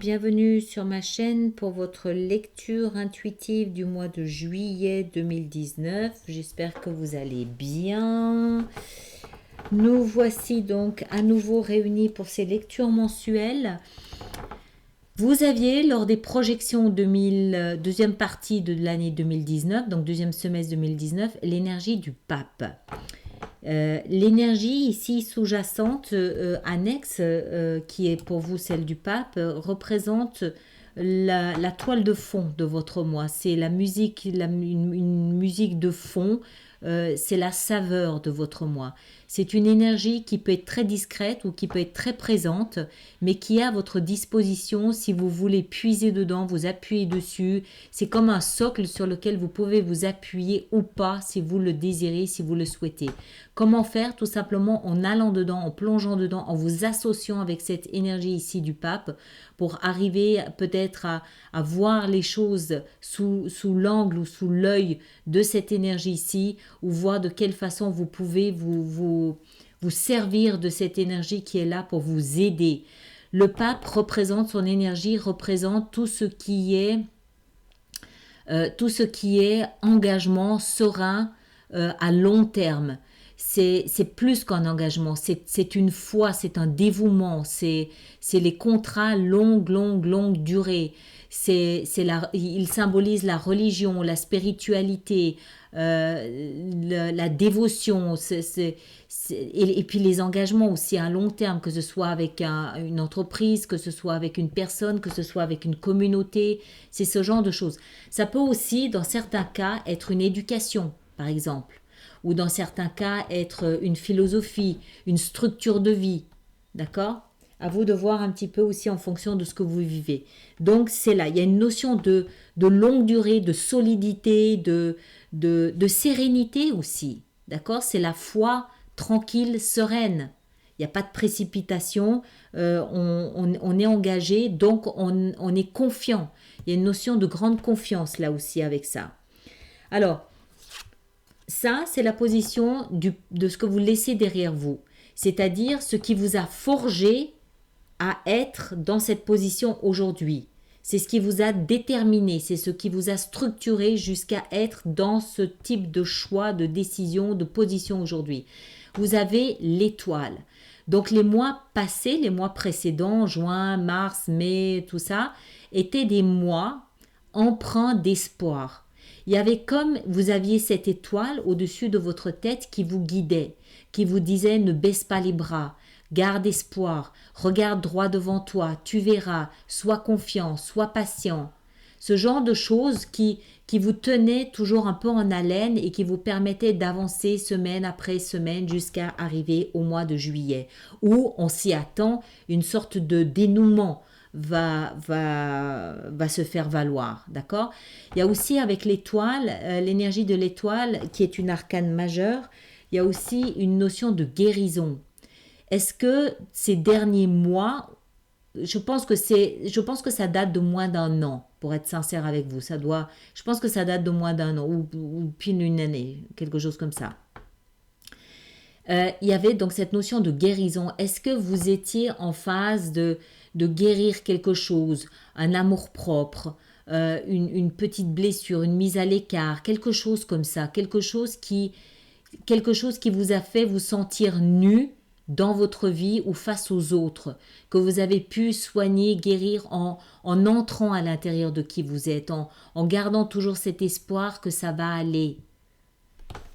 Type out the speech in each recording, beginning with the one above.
bienvenue sur ma chaîne pour votre lecture intuitive du mois de juillet 2019. J'espère que vous allez bien. Nous voici donc à nouveau réunis pour ces lectures mensuelles. Vous aviez, lors des projections deuxième partie de l'année 2019, donc deuxième semestre 2019, l'énergie du pape. L'énergie ici sous-jacente, annexe, qui est pour vous celle du pape, représente la toile de fond de votre moi. C'est la musique, une musique de fond, c'est la saveur de votre moi. C'est une énergie qui peut être très discrète ou qui peut être très présente, mais qui est à votre disposition si vous voulez puiser dedans, vous appuyer dessus. C'est comme un socle sur lequel vous pouvez vous appuyer ou pas si vous le désirez, si vous le souhaitez. Comment faire? Tout simplement en allant dedans, en plongeant dedans, en vous associant avec cette énergie ici du pape pour arriver peut-être à voir les choses sous l'angle ou sous l'œil de cette énergie ici, ou voir de quelle façon vous pouvez vous servir de cette énergie qui est là pour vous aider. Le pape représente, son énergie représente tout ce qui est engagement serein à long terme. C'est plus qu'un engagement, c'est une foi, c'est un dévouement, c'est les contrats longue durée. Il symbolise la religion, la spiritualité, la dévotion, et puis les engagements aussi à long terme, que ce soit avec une entreprise, que ce soit avec une personne, que ce soit avec une communauté, c'est ce genre de choses. Ça peut aussi, dans certains cas, être une éducation, par exemple, ou dans certains cas, être une philosophie, une structure de vie, d'accord ? À vous de voir un petit peu aussi en fonction de ce que vous vivez. Donc c'est là, il y a une notion de longue durée, de solidité, de sérénité aussi. D'accord? C'est la foi tranquille, sereine. Il n'y a pas de précipitation, on est engagé, donc on est confiant. Il y a une notion de grande confiance là aussi avec ça. Alors, ça c'est la position de ce que vous laissez derrière vous. C'est-à-dire ce qui vous a forgé à être dans cette position aujourd'hui. C'est ce qui vous a déterminé, c'est ce qui vous a structuré jusqu'à être dans ce type de choix, de décision, de position aujourd'hui. Vous avez l'étoile. Donc les mois passés, les mois précédents, juin, mars, mai, tout ça, étaient des mois empreints d'espoir. Il y avait comme vous aviez cette étoile au-dessus de votre tête qui vous guidait, qui vous disait ne baisse pas les bras, garde espoir, regarde droit devant toi, tu verras, sois confiant, sois patient. Ce genre de choses qui vous tenaient toujours un peu en haleine et qui vous permettaient d'avancer semaine après semaine jusqu'à arriver au mois de juillet, où on s'y attend, une sorte de dénouement va se faire valoir, d'accord? Il y a aussi avec l'étoile, l'énergie de l'étoile qui est une arcane majeure, il y a aussi une notion de guérison. Est-ce que ces derniers mois, je pense que ça date de moins d'un an, pour être sincère avec vous. Je pense que ça date de moins d'un an, ou pile une année, quelque chose comme ça. Il y avait donc cette notion de guérison. Est-ce que vous étiez en phase de guérir quelque chose, un amour-propre, une petite blessure, une mise à l'écart, quelque chose comme ça, quelque chose qui vous a fait vous sentir nu dans votre vie ou face aux autres, que vous avez pu soigner, guérir en entrant à l'intérieur de qui vous êtes, en gardant toujours cet espoir que ça va aller.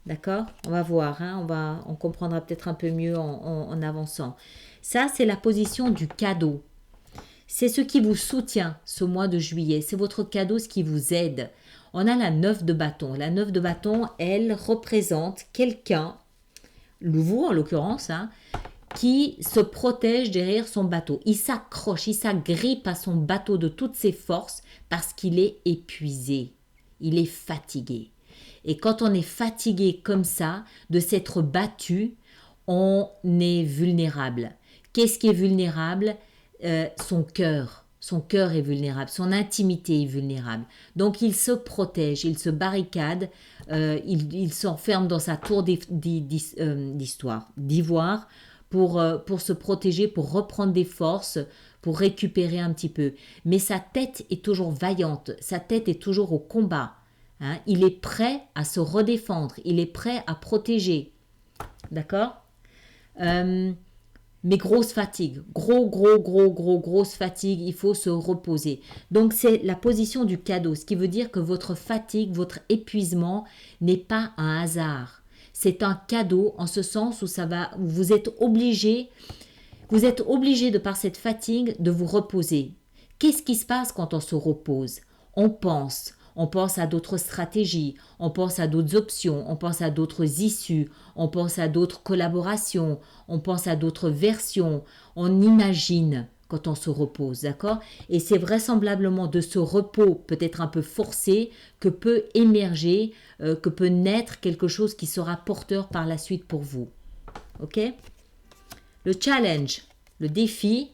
D'accord? On va voir, hein? On comprendra peut-être un peu mieux en avançant. Ça, c'est la position du cadeau. C'est ce qui vous soutient ce mois de juillet. C'est votre cadeau, ce qui vous aide. On a la 9 de bâton. La 9 de bâton, elle représente quelqu'un, vous en l'occurrence, hein, qui se protège derrière son bateau. Il s'accroche, il s'agrippe à son bateau de toutes ses forces parce qu'il est épuisé. Il est fatigué. Et quand on est fatigué comme ça, de s'être battu, on est vulnérable. Qu'est-ce qui est vulnérable? Son cœur. Son cœur est vulnérable, son intimité est vulnérable. Donc il se protège, il se barricade, il s'enferme dans sa tour d'ivoire pour se protéger, pour reprendre des forces, pour récupérer un petit peu. Mais sa tête est toujours vaillante, sa tête est toujours au combat. Hein. Il est prêt à se redéfendre, il est prêt à protéger. D'accord? Mais grosse fatigue, grosse fatigue, il faut se reposer. Donc c'est la position du cadeau, ce qui veut dire que votre fatigue, votre épuisement n'est pas un hasard. C'est un cadeau en ce sens où vous êtes obligé de par cette fatigue de vous reposer. Qu'est-ce qui se passe quand on se repose? On pense à d'autres stratégies, on pense à d'autres options, on pense à d'autres issues, on pense à d'autres collaborations, on pense à d'autres versions, on imagine quand on se repose, d'accord? Et c'est vraisemblablement de ce repos peut-être un peu forcé que peut émerger, que peut naître quelque chose qui sera porteur par la suite pour vous. Ok? Le challenge, le défi,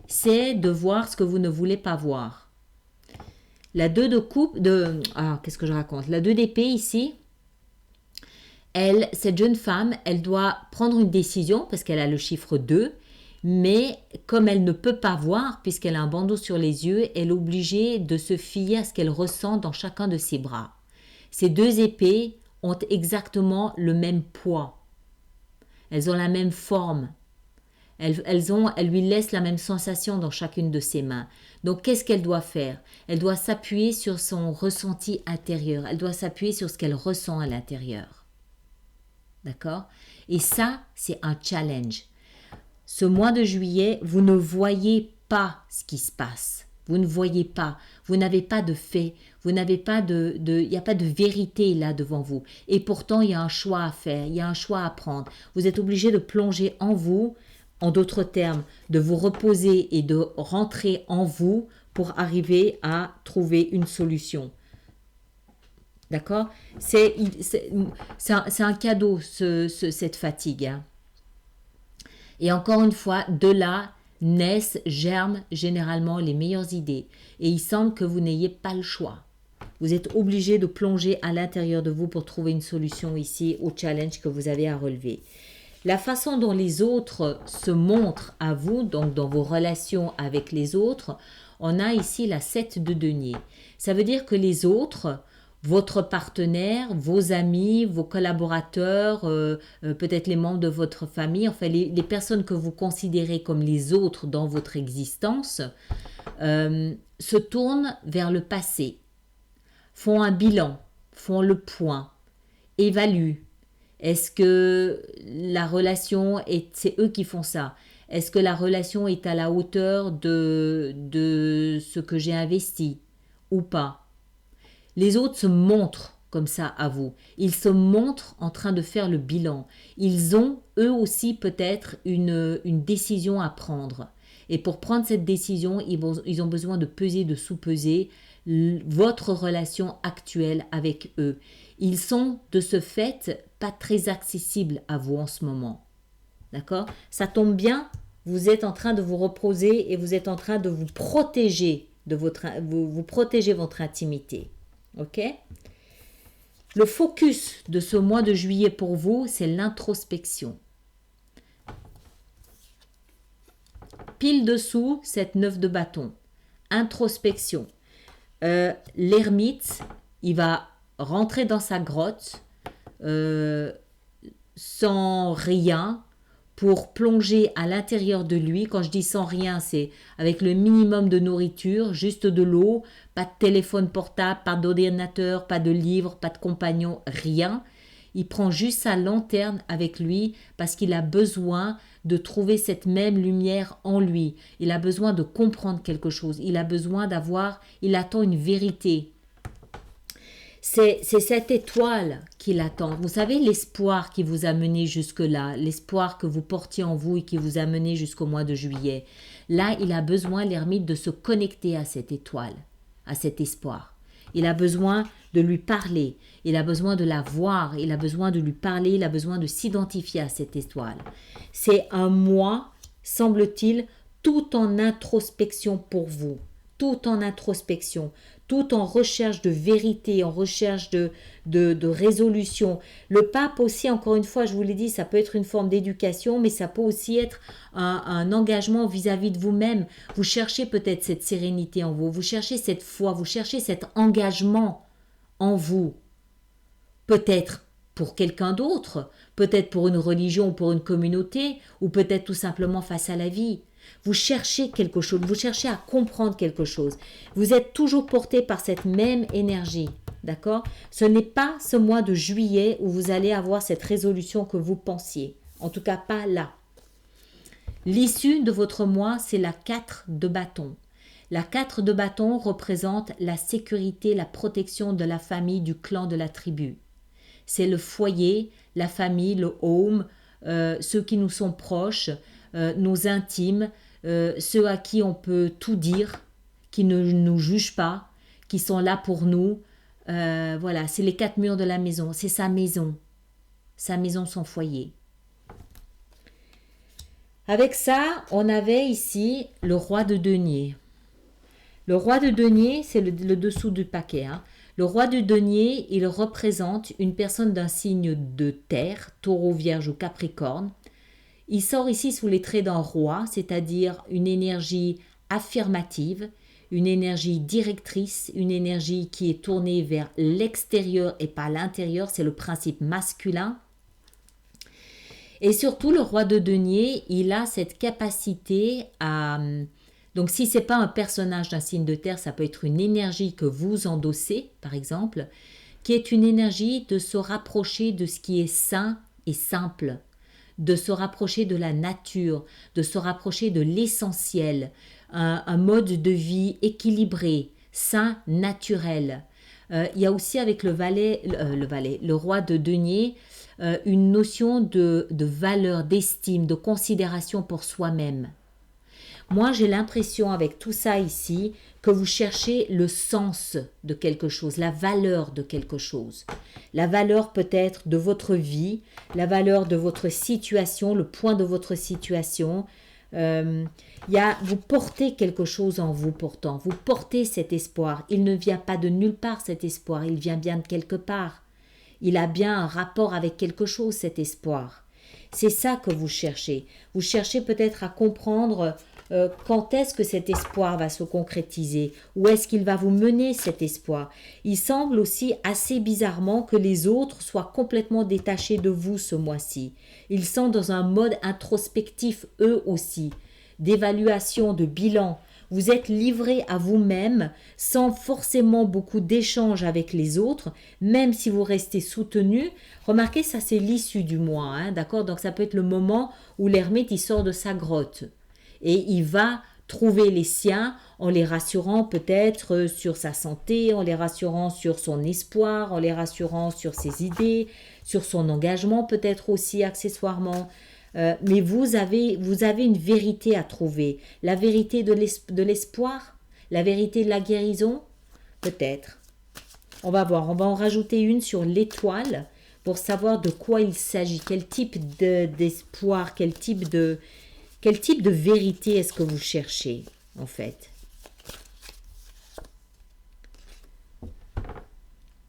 c'est de voir ce que vous ne voulez pas voir. La 2 de coupe, qu'est-ce que je raconte? La 2 d'épée ici, cette jeune femme, elle doit prendre une décision parce qu'elle a le chiffre 2, mais comme elle ne peut pas voir, puisqu'elle a un bandeau sur les yeux, elle est obligée de se fier à ce qu'elle ressent dans chacun de ses bras. Ces 2 épées ont exactement le même poids. Elles ont la même forme. Elles lui laissent la même sensation dans chacune de ses mains. Donc, qu'est-ce qu'elle doit faire? Elle doit s'appuyer sur son ressenti intérieur. Elle doit s'appuyer sur ce qu'elle ressent à l'intérieur. D'accord? Et ça, c'est un challenge. Ce mois de juillet, vous ne voyez pas ce qui se passe. Vous ne voyez pas. Vous n'avez pas de fait. Vous n'avez pas il n'y a pas de vérité là devant vous. Et pourtant, il y a un choix à faire. Il y a un choix à prendre. Vous êtes obligé de plonger en vous. En d'autres termes, de vous reposer et de rentrer en vous pour arriver à trouver une solution. D'accord? C'est un cadeau, cette fatigue. Hein. Et encore une fois, de là germent généralement les meilleures idées. Et il semble que vous n'ayez pas le choix. Vous êtes obligé de plonger à l'intérieur de vous pour trouver une solution ici au challenge que vous avez à relever. La façon dont les autres se montrent à vous, donc dans vos relations avec les autres, on a ici la 7 de denier. Ça veut dire que les autres, votre partenaire, vos amis, vos collaborateurs, peut-être les membres de votre famille, enfin les personnes que vous considérez comme les autres dans votre existence, se tournent vers le passé, font un bilan, font le point, évaluent. Est-ce que la relation c'est eux qui font ça? Est-ce que la relation est à la hauteur de ce que j'ai investi ou pas? Les autres se montrent comme ça à vous. Ils se montrent en train de faire le bilan. Ils ont eux aussi peut-être une décision à prendre. Et pour prendre cette décision, ils ont besoin de peser, de sous-peser votre relation actuelle avec eux. Ils sont de ce fait pas très accessibles à vous en ce moment. D'accord? Ça tombe bien, vous êtes en train de vous reposer et vous êtes en train de vous protéger vous protégez votre intimité. Ok? Le focus de ce mois de juillet pour vous, c'est l'introspection. Pile dessous, cette 9 de bâton. Introspection. L'ermite, il va rentrer dans sa grotte sans rien pour plonger à l'intérieur de lui. Quand je dis sans rien, c'est avec le minimum de nourriture, juste de l'eau, pas de téléphone portable, pas d'ordinateur, pas de livre, pas de compagnon, rien. Il prend juste sa lanterne avec lui parce qu'il a besoin de trouver cette même lumière en lui. Il a besoin de comprendre quelque chose. Il a besoin il attend une vérité. C'est cette étoile qu'il attend. Vous savez, l'espoir qui vous a mené jusque-là, l'espoir que vous portiez en vous et qui vous a mené jusqu'au mois de juillet. Là, il a besoin, l'ermite, de se connecter à cette étoile, à cet espoir. Il a besoin de lui parler, il a besoin de la voir, il a besoin de lui parler, il a besoin de s'identifier à cette étoile. C'est un mois, semble-t-il, tout en introspection pour vous. Tout en introspection, tout en recherche de vérité, en recherche de résolution. Le pape aussi, encore une fois, je vous l'ai dit, ça peut être une forme d'éducation, mais ça peut aussi être un engagement vis-à-vis de vous-même. Vous cherchez peut-être cette sérénité en vous, vous cherchez cette foi, vous cherchez cet engagement en vous. Peut-être pour quelqu'un d'autre, peut-être pour une religion ou pour une communauté, ou peut-être tout simplement face à la vie. Vous cherchez quelque chose, vous cherchez à comprendre quelque chose. Vous êtes toujours porté par cette même énergie, d'accord? Ce n'est pas ce mois de juillet où vous allez avoir cette résolution que vous pensiez. En tout cas, pas là. L'issue de votre mois, c'est la 4 de bâton. La 4 de bâton représente la sécurité, la protection de la famille, du clan, de la tribu. C'est le foyer, la famille, le home, ceux qui nous sont proches, nos intimes, ceux à qui on peut tout dire, qui ne nous jugent pas, qui sont là pour nous. Voilà, c'est les 4 murs de la maison, c'est sa maison, son foyer. Avec ça, on avait ici le roi de denier. Le roi de denier, c'est le dessous du paquet, hein. Le roi de denier, il représente une personne d'un signe de terre, taureau, vierge ou capricorne. Il sort ici sous les traits d'un roi, c'est-à-dire une énergie affirmative, une énergie directrice, une énergie qui est tournée vers l'extérieur et pas l'intérieur, c'est le principe masculin. Et surtout, le roi de denier, il a cette capacité à... Donc, si ce n'est pas un personnage d'un signe de terre, ça peut être une énergie que vous endossez, par exemple, qui est une énergie de se rapprocher de ce qui est sain et simple, de se rapprocher de la nature, de se rapprocher de l'essentiel, un mode de vie équilibré, sain, naturel. Il y a aussi avec le roi de denier, une notion de valeur, d'estime, de considération pour soi-même. Moi, j'ai l'impression avec tout ça ici que vous cherchez le sens de quelque chose, la valeur de quelque chose. La valeur peut-être de votre vie, la valeur de votre situation, le point de votre situation. Vous portez quelque chose en vous pourtant, vous portez cet espoir. Il ne vient pas de nulle part cet espoir, il vient bien de quelque part. Il a bien un rapport avec quelque chose cet espoir. C'est ça que vous cherchez. Vous cherchez peut-être à comprendre quand est-ce que cet espoir va se concrétiser? Où est-ce qu'il va vous mener cet espoir? Il semble aussi assez bizarrement que les autres soient complètement détachés de vous ce mois-ci. Ils sont dans un mode introspectif eux aussi, d'évaluation, de bilan. Vous êtes livré à vous-même sans forcément beaucoup d'échanges avec les autres, même si vous restez soutenu. Remarquez, ça c'est l'issue du mois, hein, d'accord? Donc ça peut être le moment où l'ermite il sort de sa grotte. Et il va trouver les siens en les rassurant peut-être sur sa santé, en les rassurant sur son espoir, en les rassurant sur ses idées, sur son engagement peut-être aussi accessoirement. Mais vous avez une vérité à trouver. La vérité de l'espoir, la vérité de la guérison, peut-être. On va voir, on va en rajouter une sur l'étoile pour savoir de quoi il s'agit, quel type d'espoir, quel type de vérité est-ce que vous cherchez, en fait?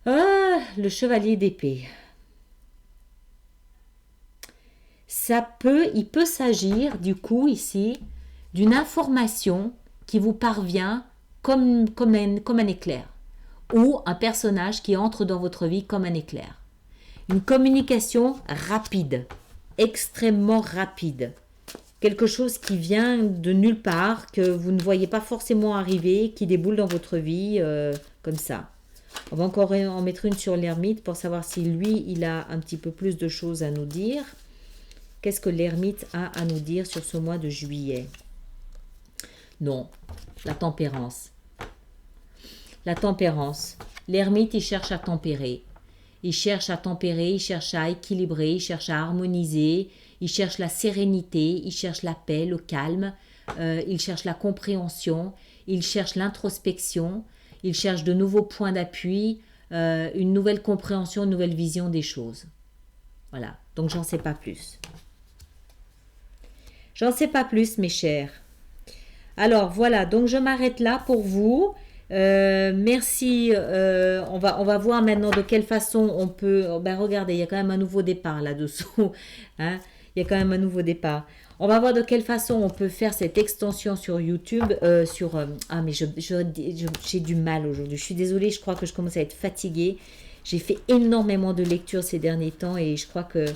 Ah, le chevalier d'épée. Il peut s'agir, du coup, ici, d'une information qui vous parvient comme un éclair, ou un personnage qui entre dans votre vie comme un éclair. Une communication rapide, extrêmement rapide. Quelque chose qui vient de nulle part, que vous ne voyez pas forcément arriver, qui déboule dans votre vie comme ça. On va encore en mettre une sur l'ermite pour savoir si lui, il a un petit peu plus de choses à nous dire. Qu'est-ce que l'ermite a à nous dire sur ce mois de juillet? Non, la tempérance. La tempérance. L'ermite, il cherche à tempérer. Il cherche à tempérer, il cherche à équilibrer, il cherche à harmoniser, il cherche la sérénité, il cherche la paix, le calme, il cherche la compréhension, il cherche l'introspection, il cherche de nouveaux points d'appui, une nouvelle compréhension, une nouvelle vision des choses. Voilà, donc j'en sais pas plus. J'en sais pas plus, mes chers. Alors voilà, donc je m'arrête là pour vous. Merci. On va voir maintenant de quelle façon on peut. Ben regardez, il y a quand même un nouveau départ là-dessous. Hein, il y a quand même un nouveau départ. On va voir de quelle façon on peut faire cette extension sur YouTube. Ah, mais j'ai du mal aujourd'hui. Je suis désolée, je crois que je commence à être fatiguée. J'ai fait énormément de lectures ces derniers temps et je crois que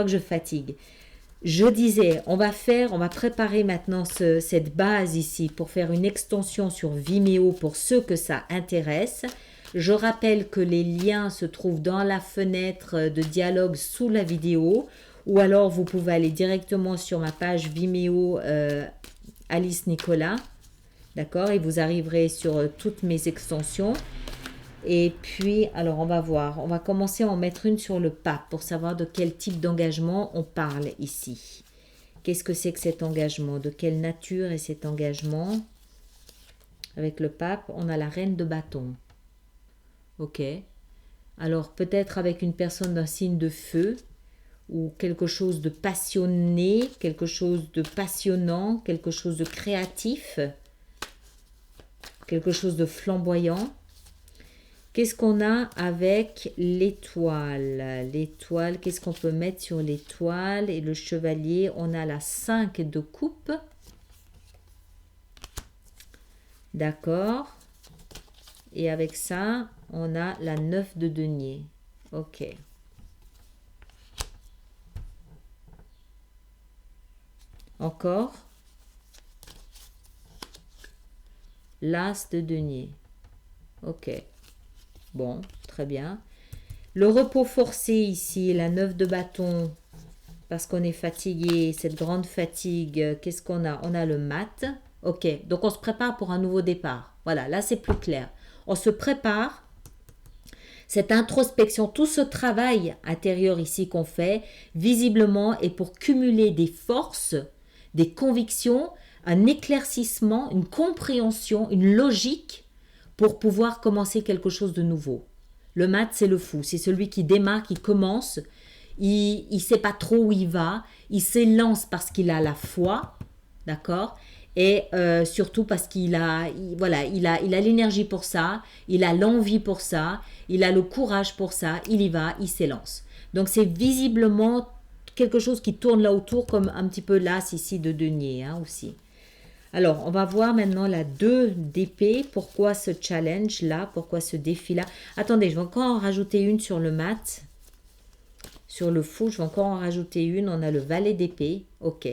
je fatigue. Je disais, on va préparer maintenant cette base ici pour faire une extension sur Vimeo pour ceux que ça intéresse. Je rappelle que les liens se trouvent dans la fenêtre de dialogue sous la vidéo ou alors vous pouvez aller directement sur ma page Vimeo Alice Nicolas. D'accord? Et vous arriverez sur toutes mes extensions. Et puis, alors on va voir, on va commencer à en mettre une sur le pape pour savoir de quel type d'engagement on parle ici. Qu'est-ce que c'est que cet engagement? De quelle nature est cet engagement? Avec le pape, on a la reine de bâton. Ok. Alors peut-être avec une personne d'un signe de feu ou quelque chose de passionné, quelque chose de passionnant, quelque chose de créatif, quelque chose de flamboyant. Qu'est-ce qu'on a avec l'étoile? L'étoile, qu'est-ce qu'on peut mettre sur l'étoile? Et le chevalier, on a la 5 de coupe. D'accord. Et avec ça, on a la 9 de denier. Ok. Encore. L'as de denier. Ok. Bon, très bien. Le repos forcé ici, la 9 de bâton, parce qu'on est fatigué, cette grande fatigue, qu'est-ce qu'on a? On a le mat. Ok, donc on se prépare pour un nouveau départ. Voilà, là c'est plus clair. On se prépare, cette introspection, tout ce travail intérieur ici qu'on fait, visiblement est pour cumuler des forces, des convictions, un éclaircissement, une compréhension, une logique pour pouvoir commencer quelque chose de nouveau. Le mat, c'est le fou, c'est celui qui démarre, qui commence, il ne sait pas trop où il va, il s'élance parce qu'il a la foi, d'accord? Et surtout parce voilà, il a l'énergie pour ça, il a l'envie pour ça, il a le courage pour ça, il y va, il s'élance. Donc c'est visiblement quelque chose qui tourne là autour comme un petit peu l'as ici de denier hein, aussi. Alors, on va voir maintenant la 2 d'épée. Pourquoi ce challenge-là? Pourquoi ce défi-là? Attendez, je vais encore en rajouter une sur le mat. Sur le fou, je vais encore en rajouter une. On a le valet d'épée. Ok.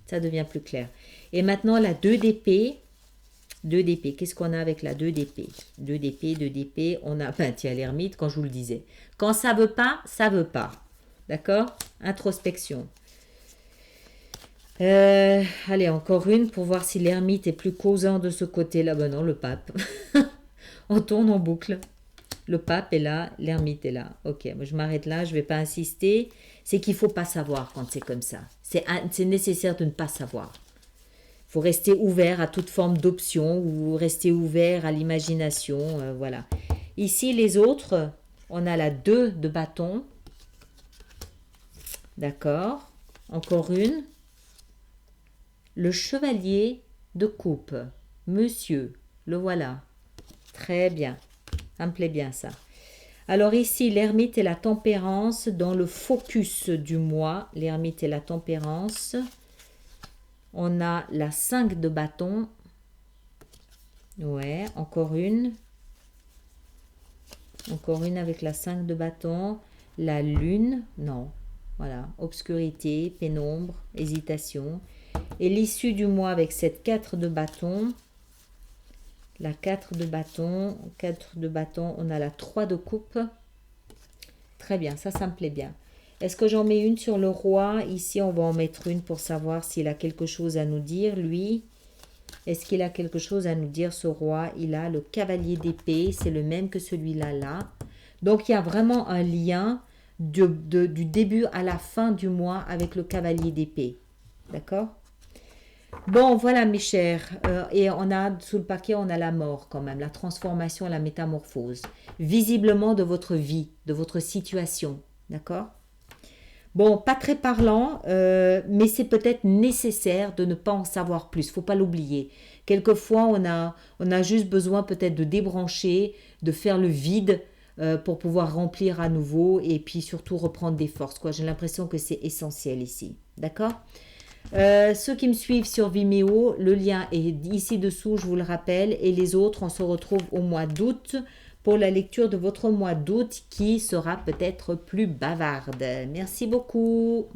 Ça devient plus clair. Et maintenant, la 2 d'épée. 2 d'épée. Qu'est-ce qu'on a avec la 2 d'épée? 2 d'épée, 2 d'épée. On a, ben, tiens, l'ermite, quand je vous le disais. Quand ça veut pas, ça veut pas. D'accord? Introspection. Allez, encore une pour voir si l'ermite est plus causant de ce côté-là. Ben non, le pape. On tourne en boucle. Le pape est là, l'ermite est là. Ok, moi je m'arrête là, je ne vais pas insister. C'est qu'il ne faut pas savoir quand c'est comme ça. C'est nécessaire de ne pas savoir. Il faut rester ouvert à toute forme d'option ou rester ouvert à l'imagination. Voilà. Ici, les autres, on a la 2 de bâton. D'accord. Encore une. Le chevalier de coupe. Monsieur, le voilà. Très bien. Ça me plaît bien ça. Alors ici, l'ermite et la tempérance dans le focus du mois. L'ermite et la tempérance. On a la 5 de bâton. Ouais, encore une. Encore une avec la 5 de bâton. La lune, non. Voilà, obscurité, pénombre, hésitation. Et l'issue du mois avec cette 4 de bâton. La 4 de bâton. 4 de bâton, on a la 3 de coupe. Très bien, ça me plaît bien. Est-ce que j'en mets une sur le roi? Ici, on va en mettre une pour savoir s'il a quelque chose à nous dire, lui. Est-ce qu'il a quelque chose à nous dire, ce roi? Il a le cavalier d'épée, c'est le même que celui-là, là. Donc, il y a vraiment un lien du début à la fin du mois avec le cavalier d'épée. D'accord? Bon, voilà mes chers. Et on a, sous le paquet, on a la mort quand même, la transformation, la métamorphose. Visiblement de votre vie, de votre situation. D'accord? Bon, pas très parlant, mais c'est peut-être nécessaire de ne pas en savoir plus. Faut pas l'oublier. Quelquefois, on a juste besoin peut-être de débrancher, de faire le vide pour pouvoir remplir à nouveau et puis surtout reprendre des forces, quoi. J'ai l'impression que c'est essentiel ici. D'accord? Ceux qui me suivent sur Vimeo, le lien est ici dessous, je vous le rappelle. Et les autres, on se retrouve au mois d'août pour la lecture de votre mois d'août qui sera peut-être plus bavarde. Merci beaucoup.